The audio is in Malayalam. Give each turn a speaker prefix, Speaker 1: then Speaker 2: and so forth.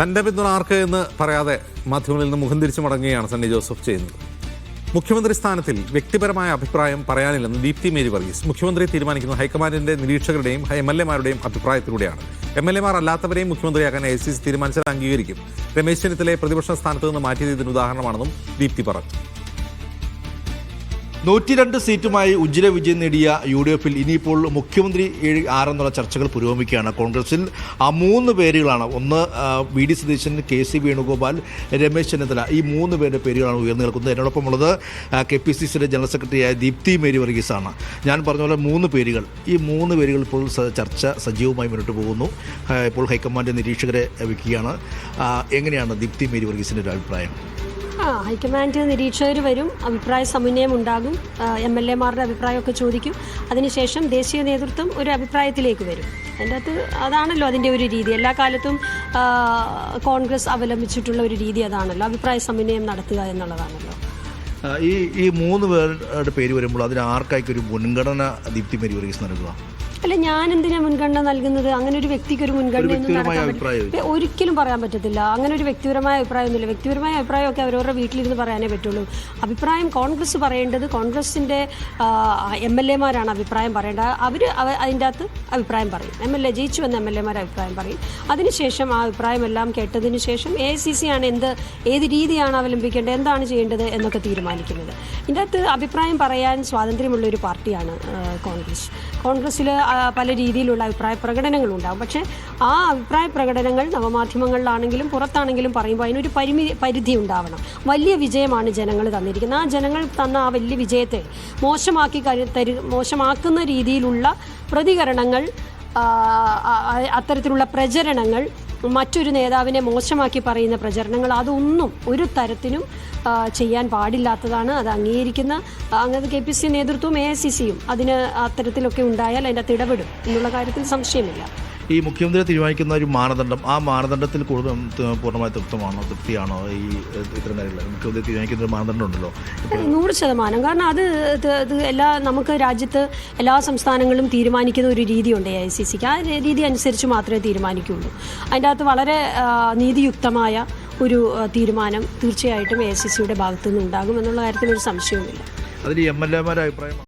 Speaker 1: തൻ്റെ പിന്തുണ ആർക്ക് എന്ന് പറയാതെ മാധ്യമങ്ങളിൽ നിന്ന് മുഖം തിരിച്ചു മടങ്ങുകയാണ് സണ്ണി ജോസഫ് ചെയ്യുന്നത്. മുഖ്യമന്ത്രി സ്ഥാനത്തിൽ വ്യക്തിപരമായ അഭിപ്രായം പറയാനില്ലെന്ന് ദീപ്തി മേരി വർഗീസ്. മുഖ്യമന്ത്രി തീരുമാനിക്കുന്ന ഹൈക്കമാൻഡിന്റെ നിരീക്ഷകരുടെയും MLA-മാരുടെയും അഭിപ്രായത്തിലൂടെയാണ്. MLA-മാർ അല്ലാത്തവരെയും മുഖ്യമന്ത്രിയാക്കാൻ AICC തീരുമാനിച്ചാൽ അംഗീകരിക്കും. രമേശ് ചെന്നിത്തലയെ പ്രതിപക്ഷ സ്ഥാനത്ത് നിന്ന് മാറ്റിയത് ഇതിന് ഉദാഹരണമാണെന്നും ദീപ്തി പറഞ്ഞു.
Speaker 2: 102 സീറ്റുമായി ഉജ്ജ്വല വിജയം നേടിയ UDF-ൽ ഇനിയിപ്പോൾ മുഖ്യമന്ത്രി ആരെന്നുള്ള ചർച്ചകൾ പുരോഗമിക്കുകയാണ്. കോൺഗ്രസിൽ 3 പേരുകളാണ്. ഒന്ന് VD സതീശൻ, KC വേണുഗോപാൽ, രമേശ് ചെന്നിത്തല. ഈ 3 പേരുടെ പേരുകളാണ് ഉയർന്നു നിൽക്കുന്നത്. എന്നോടൊപ്പമുള്ളത് KPCCയുടെ ജനറൽ സെക്രട്ടറിയായ ദീപ്തി മേരി വർഗീസാണ്. ഞാൻ പറഞ്ഞ പോലെ 3 പേരുകൾ, ഈ 3 പേരുകൾ ഇപ്പോൾ ചർച്ച സജീവമായി മുന്നോട്ട് പോകുന്നു. ഇപ്പോൾ ഹൈക്കമാൻഡ് നിരീക്ഷകരെ വയ്ക്കുകയാണ്. എങ്ങനെയാണ് ദീപ്തി മേരി വർഗീസിൻ്റെ ഒരു അഭിപ്രായം?
Speaker 3: ഹൈക്കമാൻഡ് നിരീക്ഷകർ വരും, അഭിപ്രായ സമന്വയം ഉണ്ടാകും, MLA-മാരുടെ അഭിപ്രായമൊക്കെ ചോദിക്കും. അതിനുശേഷം ദേശീയ നേതൃത്വം ഒരു അഭിപ്രായത്തിലേക്ക് വരും. അതിൻ്റെ അകത്ത് അതാണല്ലോ അതിൻ്റെ ഒരു രീതി. എല്ലാ കാലത്തും കോൺഗ്രസ് അവലംബിച്ചിട്ടുള്ള ഒരു രീതി അതാണല്ലോ, അഭിപ്രായ സമന്വയം നടത്തുക എന്നുള്ളതാണല്ലോ.
Speaker 2: ഈ 3 പേരുടെ പേര് വരുമ്പോൾ അതിന് ആർക്കായിക്കൊരു ഒരു മുൻഗണന ദീപ്തി മേരി വർഗീസ് നൽകുക?
Speaker 3: അല്ല, ഞാൻ എന്തിനാ മുൻഗണന നൽകുന്നത്? അങ്ങനെ ഒരു വ്യക്തിക്ക് ഒരു മുൻഗണന ഒരിക്കലും പറയാൻ പറ്റത്തില്ല. അങ്ങനെ ഒരു വ്യക്തിപരമായ അഭിപ്രായമൊന്നുമില്ല. വ്യക്തിപരമായ അഭിപ്രായമൊക്കെ അവരവരുടെ വീട്ടിലിരുന്ന് പറയാനേ പറ്റുള്ളൂ. അഭിപ്രായം കോൺഗ്രസ് പറയേണ്ടത് കോൺഗ്രസിൻ്റെ MLA-മാരാണ് അഭിപ്രായം പറയേണ്ടത്. അവർ അതിൻ്റെ അകത്ത് അഭിപ്രായം പറയും. MLA ജയിച്ചു വന്ന MLA-മാർ അഭിപ്രായം പറയും. അതിനുശേഷം ആ അഭിപ്രായമെല്ലാം കേട്ടതിന് ശേഷം AICC ആണ് ഏത് രീതിയാണ് അവലംബിക്കേണ്ടത്, എന്താണ് ചെയ്യേണ്ടത് എന്നൊക്കെ തീരുമാനിക്കുന്നത്. ഇതിൻ്റെ അകത്ത് അഭിപ്രായം പറയാൻ സ്വാതന്ത്ര്യമുള്ളൊരു പാർട്ടിയാണ് കോൺഗ്രസ്. കോൺഗ്രസ്സിൽ പല രീതിയിലുള്ള അഭിപ്രായ പ്രകടനങ്ങളുണ്ടാകും. പക്ഷേ ആ അഭിപ്രായ പ്രകടനങ്ങൾ നവമാധ്യമങ്ങളിലാണെങ്കിലും പുറത്താണെങ്കിലും പറയുമ്പോൾ അതിനൊരു പരിധി ഉണ്ടാവണം. വലിയ വിജയമാണ് ജനങ്ങൾ തന്നിരിക്കുന്നത്. ആ ജനങ്ങൾ തന്ന ആ വലിയ വിജയത്തെ മോശമാക്കുന്ന രീതിയിലുള്ള പ്രതികരണങ്ങൾ, അത്തരത്തിലുള്ള പ്രചരണങ്ങൾ, മറ്റൊരു നേതാവിനെ മോശമാക്കി പറയുന്ന പ്രചരണങ്ങൾ, അതൊന്നും ഒരു തരത്തിലും ചെയ്യാൻ പാടില്ലാത്തതാണ്. അത് അംഗീകരിക്കുന്ന KPCC നേതൃത്വവും AICC-യും അതിന് അത്തരത്തിലൊക്കെ ഉണ്ടായാൽ അതിൻ്റെ അകത്ത് ഇടപെടും എന്നുള്ള കാര്യത്തിൽ സംശയമില്ല.
Speaker 2: ഈ മുഖ്യമന്ത്രി തീരുമാനിക്കുന്ന ഒരു മാനദണ്ഡം, ആ മാനദണ്ഡത്തിൽ പൂർണ്ണമായ തൃപ്തിയാണോ ഈ ഇത്തരം കാര്യങ്ങൾ? മുഖ്യമന്ത്രി തീരുമാനിക്കുന്ന ഒരു മാനദണ്ഡം ഉണ്ടല്ലോ
Speaker 3: 100%. കാരണം അത് നമുക്ക് രാജ്യത്ത് എല്ലാ സംസ്ഥാനങ്ങളും തീരുമാനിക്കുന്ന ഒരു രീതിയുണ്ട് AICC-ക്ക്. ആ രീതി അനുസരിച്ച് മാത്രമേ തീരുമാനിക്കുകയുള്ളൂ. അതിൻ്റെ അകത്ത് വളരെ നീതിയുക്തമായ ഒരു തീരുമാനം തീർച്ചയായിട്ടും AICC-യുടെ ഭാഗത്തുനിന്ന് ഉണ്ടാകും എന്നുള്ള കാര്യത്തിൽ ഒരു സംശയവുമില്ല.
Speaker 2: അതിൽ MLA-മാരുടെ അഭിപ്രായം